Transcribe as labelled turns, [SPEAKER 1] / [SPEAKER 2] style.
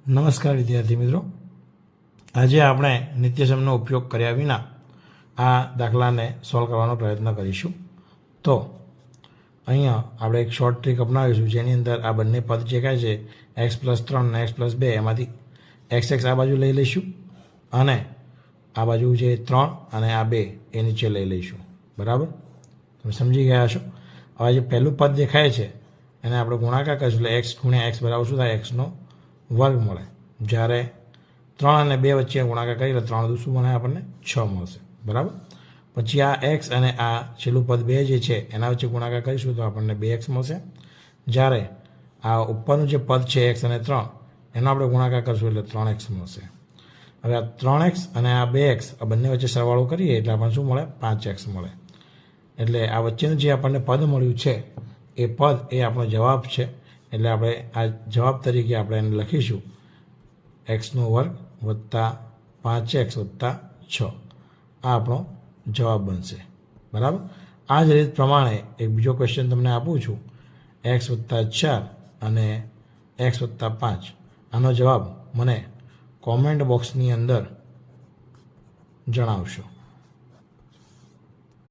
[SPEAKER 1] નમસ્કાર વિદ્યાર્થી મિત્રો, આજે આપણે નિત્યસમનો ઉપયોગ કર્યા વિના આ દાખલાને સોલ્વ કરવાનો પ્રયત્ન કરીશું. તો અહીંયા આપણે એક શોર્ટ ટ્રીક અપનાવીશું, જેની અંદર આ બંને પદ જે કહે છે x+3 અને x+2, એમાંથી x આ બાજુ લઈ લઈશું અને આ બાજુ જે 3 અને આ 2 એ નીચે લઈ લઈશું. બરાબર, તમે સમજી ગયા છો. હવે જે પહેલું પદ દેખાય છે એને આપણે ગુણાકાર કરીશું, એટલે x ગુણ્યા x બરાબર શું થાય? xનો વર્ગ મળે. જ્યારે 3 અને 2 વચ્ચે ગુણાકાર કરીએ એટલે 3 શું મળે? આપણને 6 મળશે. બરાબર, પછી આ x અને આ છેલ્લું પદ 2 જે છે એના વચ્ચે ગુણાકાર કરીશું તો આપણને 2x મળશે. જ્યારે આ ઉપરનું જે પદ છે x અને 3 એનો આપણે ગુણાકાર કરીશું એટલે 3x મળશે. હવે આ 3x અને આ 2x આ બંને વચ્ચે સરવાળો કરીએ એટલે આપણને શું મળે? 5x મળે. એટલે આ વચ્ચેનું જે આપણને પદ મળ્યું છે એ પદ એ આપણો જવાબ છે. એટલે આપણે આ જવાબ તરીકે આપણે એને લખીશું xનો વર્ગ વત્તા 5x વત્તા 6. આ આપણો જવાબ બનશે. બરાબર, આ જ રીત પ્રમાણે એક બીજો ક્વેશ્ચન તમને આપું છું, x વત્તા 4 અને x વત્તા 5. આનો જવાબ મને કોમેન્ટ બોક્સની અંદર જણાવશો.